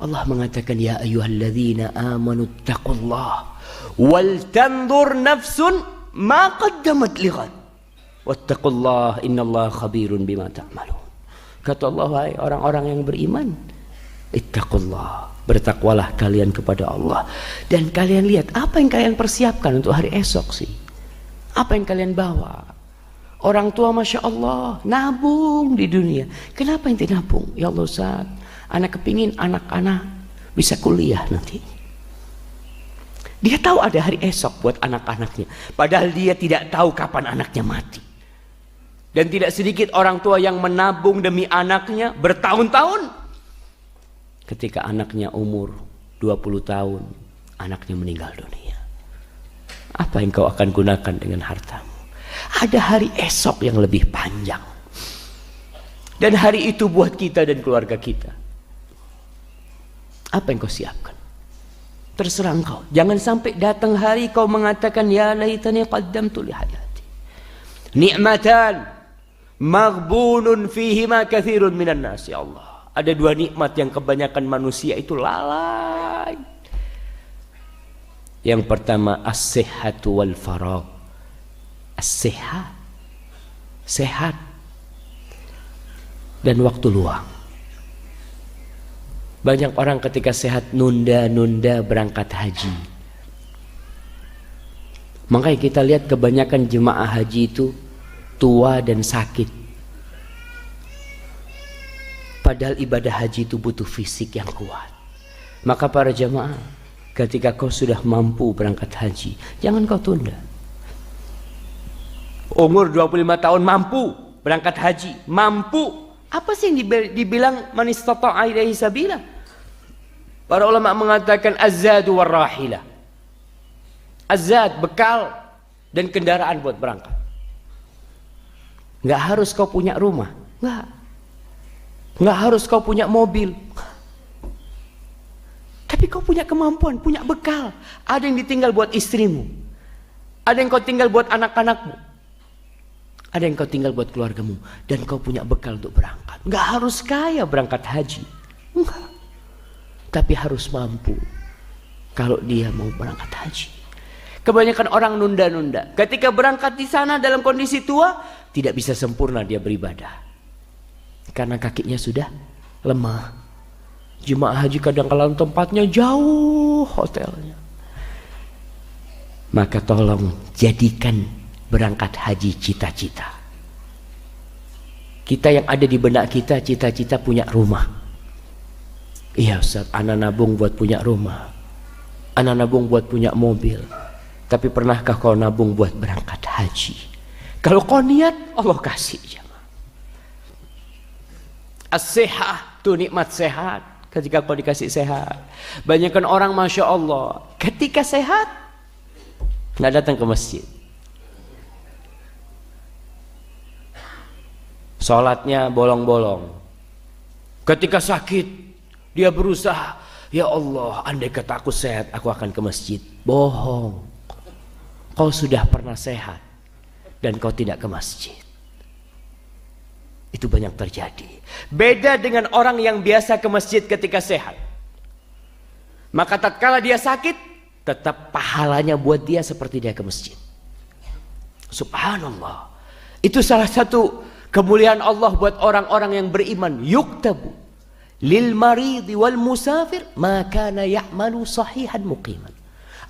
Allah mengatakan, ya ayyuhalladzina amanu taqullah wal tanzur nafsun ma qaddamat lighad wattaqullah innallaha khabirun bima ta'malun. Kata Allah, hai orang-orang yang beriman, ittaqullah, bertakwalah kalian kepada Allah, dan kalian lihat apa yang kalian persiapkan untuk hari esok sih. Apa yang kalian bawa? Orang tua Masya Allah nabung di dunia. Kenapa ente nabung? Ya Allah Ustaz, anak kepingin anak-anak bisa kuliah nanti. Dia tahu ada hari esok buat anak-anaknya, padahal dia tidak tahu kapan anaknya mati. Dan tidak sedikit orang tua yang menabung demi anaknya bertahun-tahun. Ketika anaknya umur 20 tahun, anaknya meninggal dunia. Apa yang kau akan gunakan dengan hartamu? Ada hari esok yang lebih panjang, dan hari itu buat kita dan keluarga kita. Apa yang kau siapkan? Terserah engkau. Jangan sampai datang hari kau mengatakan, ya laitani qaddamtu li hayati. Ni'matan maghbunun fihima katsirun minan nas. Ya Allah, ada dua nikmat yang kebanyakan manusia itu lalai. Yang pertama as-sihhatu wal faragh. As-sihhat, sehat, dan waktu luang. Banyak orang ketika sehat nunda-nunda berangkat haji. Makanya kita lihat kebanyakan jemaah haji itu tua dan sakit. Padahal ibadah haji itu butuh fisik yang kuat. Maka para jemaah, ketika kau sudah mampu berangkat haji, jangan kau tunda. Umur 25 tahun mampu berangkat haji, mampu. Apa sih yang dibilang man istata'a ilaihi sabila? Para ulama mengatakan az-zadu war-rahilah. Az-zad, bekal, dan kendaraan buat berangkat. Enggak harus kau punya rumah, enggak harus kau punya mobil, tapi kau punya kemampuan, punya bekal. Ada yang ditinggal buat istrimu, ada yang kau tinggal buat anak-anakmu, ada yang kau tinggal buat keluargamu, dan kau punya bekal untuk berangkat. Enggak harus kaya berangkat haji, enggak, tapi harus mampu kalau dia mau berangkat haji. Kebanyakan orang nunda-nunda. Ketika berangkat di sana dalam kondisi tua, tidak bisa sempurna dia beribadah karena kakinya sudah lemah. Jemaah haji kadang-kadang tempatnya jauh hotelnya. Maka tolong jadikan berangkat haji cita-cita. Kita yang ada di benak kita, cita-cita punya rumah. Iya Ustaz, ana nabung buat punya rumah, ana nabung buat punya mobil. Tapi pernahkah kau nabung buat berangkat haji? Kalau kau niat, Allah kasih. As-sihah, itu nikmat sehat. Ketika kau dikasih sehat. Banyakkan orang Masya Allah, ketika sehat nggak datang ke masjid. Sholatnya bolong-bolong. Ketika sakit, dia berusaha, ya Allah, andai kata aku sehat, aku akan ke masjid. Bohong. Kau sudah pernah sehat dan kau tidak ke masjid. Itu banyak terjadi. Beda dengan orang yang biasa ke masjid ketika sehat. Maka tatkala dia sakit, tetap pahalanya buat dia seperti dia ke masjid. Subhanallah. Itu salah satu kemuliaan Allah buat orang-orang yang beriman. Yuktabu lil maridi wal musafir ma kana ya'malu sahihan muqiman.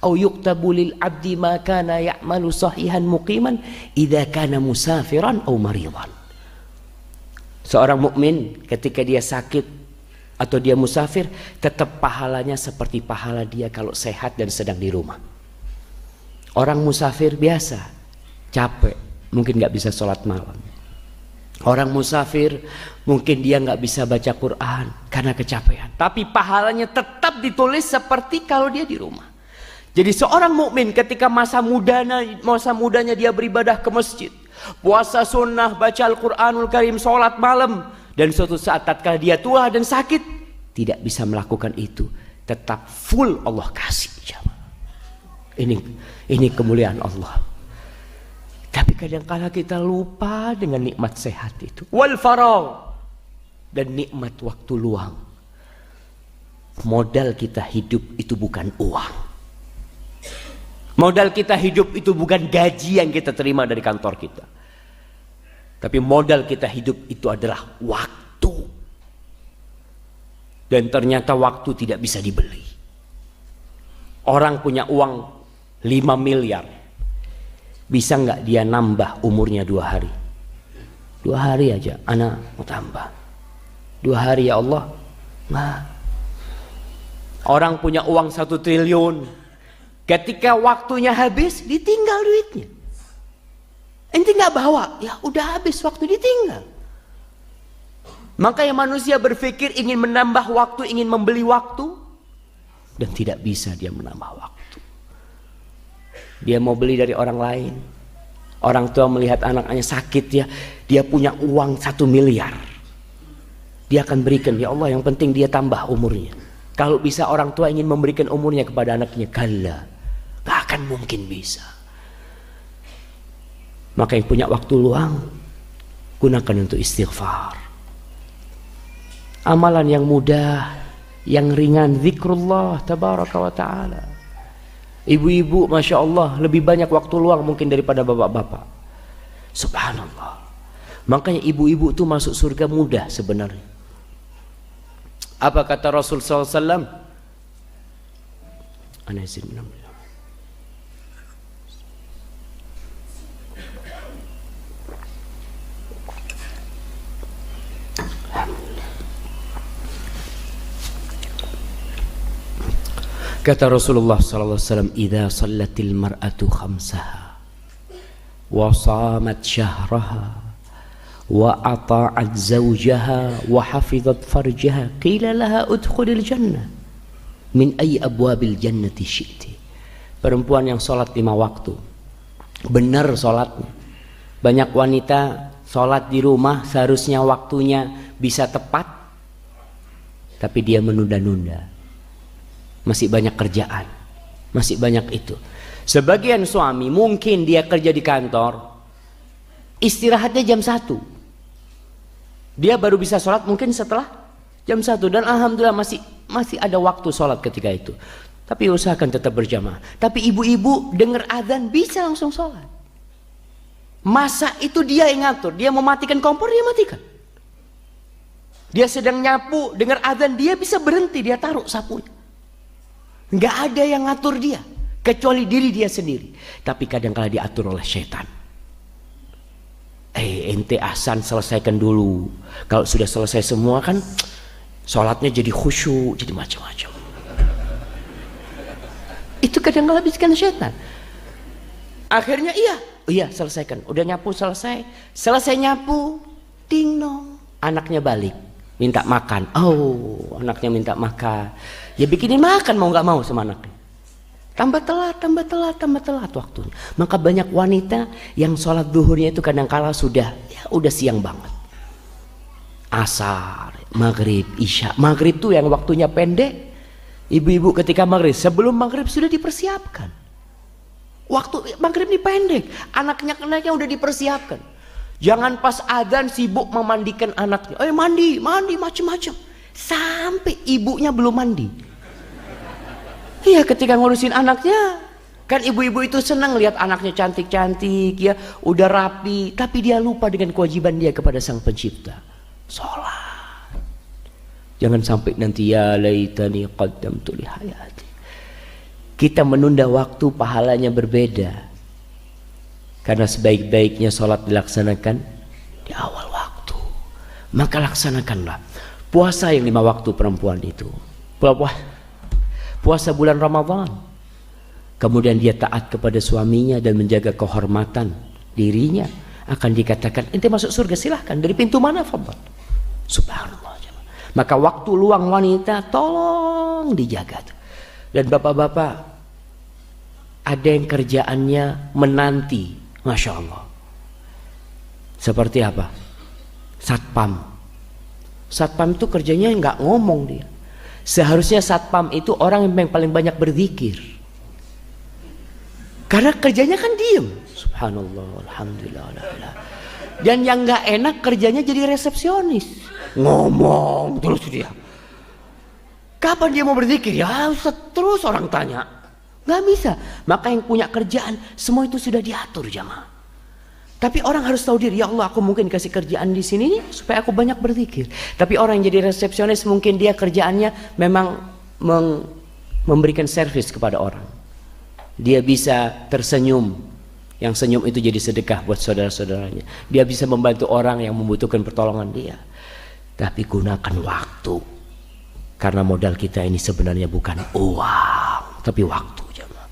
Atau yuktabu lil abdi ma kana ya'malu sahihan muqiman idza kana musafiran atau maridan. Seorang mukmin ketika dia sakit atau dia musafir, tetap pahalanya seperti pahala dia kalau sehat dan sedang di rumah. Orang musafir biasa capek, mungkin nggak bisa sholat malam. Orang musafir mungkin dia nggak bisa baca Quran karena kecapean, tapi pahalanya tetap ditulis seperti kalau dia di rumah. Jadi seorang mukmin ketika masa mudanya dia beribadah ke masjid, puasa sunnah, baca Al-Quranul Karim, sholat malam, dan suatu saat tatkala dia tua dan sakit tidak bisa melakukan itu, tetap full Allah kasih. Ini kemuliaan Allah. Tapi kadang-kala kita lupa dengan nikmat sehat itu, wal faragh, dan nikmat waktu luang. modal kita hidup itu bukan uang. Modal kita hidup itu bukan gaji yang kita terima dari kantor kita. Tapi modal kita hidup itu adalah waktu. Dan ternyata waktu tidak bisa dibeli. Orang punya uang 5 miliar. Bisa nggak dia nambah umurnya 2 hari? 2 hari aja, anak mau tambah. 2 hari ya Allah. Nah, orang punya uang 1 triliun. Ketika waktunya habis, ditinggal duitnya. Ente nggak bawa, ya udah habis waktu, ditinggal. Makanya manusia berpikir ingin menambah waktu, ingin membeli waktu, dan tidak bisa dia menambah waktu. Dia mau beli dari orang lain. Orang tua melihat anaknya sakit, dia punya uang 1 miliar. Dia akan berikan, ya Allah, yang penting dia tambah umurnya. Kalau bisa orang tua ingin memberikan umurnya kepada anaknya, kalla, gak akan mungkin bisa. Maka yang punya waktu luang, gunakan untuk istighfar. Amalan yang mudah, yang ringan, zikrullah tabaraka wa ta'ala. Ibu-ibu Masya Allah lebih banyak waktu luang mungkin daripada bapak-bapak. Subhanallah. Makanya ibu-ibu itu masuk surga mudah sebenarnya. Apa kata Rasul SAW? Kata Rasulullah SAW, "Idza shallatil mar'atu khamsaha wa shamat syahraha wa ata'at zawjaha wa hafizat farjaha qila laha udkhulil jannah min ayyi abwabil jannati syi'ti." Perempuan yang sholat 5 waktu, benar sholatnya. Banyak wanita sholat di rumah seharusnya waktunya bisa tepat, tapi dia menunda-nunda. Masih banyak kerjaan, masih banyak itu. Sebagian suami mungkin dia kerja di kantor, istirahatnya jam 1. Dia baru bisa sholat mungkin setelah jam 1. Dan alhamdulillah masih ada waktu sholat ketika itu. Tapi usahakan tetap berjamaah. Tapi ibu-ibu dengar azan bisa langsung sholat. Masa itu dia yang ngatur. Dia mematikan kompor, dia matikan. Dia sedang nyapu, dengar azan, dia bisa berhenti, dia taruh sapunya. Nggak ada yang ngatur dia kecuali diri dia sendiri. Tapi kadang-kala diatur oleh syaitan. Ente ahsan selesaikan dulu. Kalau sudah selesai semua kan sholatnya jadi khusyuk, jadi macam-macam. Itu kadang-kala bisikan syaitan. Akhirnya iya selesaikan. Udah nyapu selesai nyapu, ding dong, anaknya balik minta makan. Oh, anaknya minta makan. Ya bikinin makan mau nggak mau sama anaknya. Tambah telat waktunya. Maka banyak wanita yang sholat duhurnya itu kadang-kala sudah siang banget. Asar, maghrib, isya. Maghrib tuh yang waktunya pendek. Ibu-ibu ketika maghrib, sebelum maghrib sudah dipersiapkan. Waktu maghrib ini pendek. Anaknya udah dipersiapkan. Jangan pas adzan sibuk memandikan anaknya. Mandi macam-macam. Sampai ibunya belum mandi. Iya, ketika ngurusin anaknya, kan ibu-ibu itu senang lihat anaknya cantik-cantik, ya, udah rapi, tapi dia lupa dengan kewajiban dia kepada Sang Pencipta. Sholat. Jangan sampai nanti ya laitani qaddamtu li hayati. Kita menunda waktu pahalanya berbeda. Karena sebaik-baiknya sholat dilaksanakan di awal waktu. Maka laksanakanlah puasa yang 5 waktu perempuan itu. Puasa bulan Ramadan. Kemudian dia taat kepada suaminya dan menjaga kehormatan dirinya. Akan dikatakan, ente masuk surga silahkan. Dari pintu mana? Fadhal. Subhanallah. Maka waktu luang wanita tolong dijaga. Dan bapak-bapak, ada yang kerjaannya menanti. Masya Allah. Seperti apa? Satpam. Satpam itu kerjanya nggak ngomong dia. Seharusnya satpam itu orang yang paling banyak berzikir. Karena kerjanya kan diem. Subhanallah, alhamdulillah. Dan yang nggak enak kerjanya jadi resepsionis. Ngomong terus dia. Kapan dia mau berzikir? Ya Ustaz, terus orang tanya. Nggak bisa. Maka yang punya kerjaan, semua itu sudah diatur jamaah. Tapi orang harus tahu diri, ya Allah aku mungkin kasih kerjaan di sini nih, supaya aku banyak berzikir. Tapi orang yang jadi resepsionis mungkin dia kerjaannya memang memberikan servis kepada orang. Dia bisa tersenyum, yang senyum itu jadi sedekah buat saudara-saudaranya. Dia bisa membantu orang yang membutuhkan pertolongan dia. Tapi gunakan waktu, karena modal kita ini sebenarnya bukan uang, tapi waktu jemaah.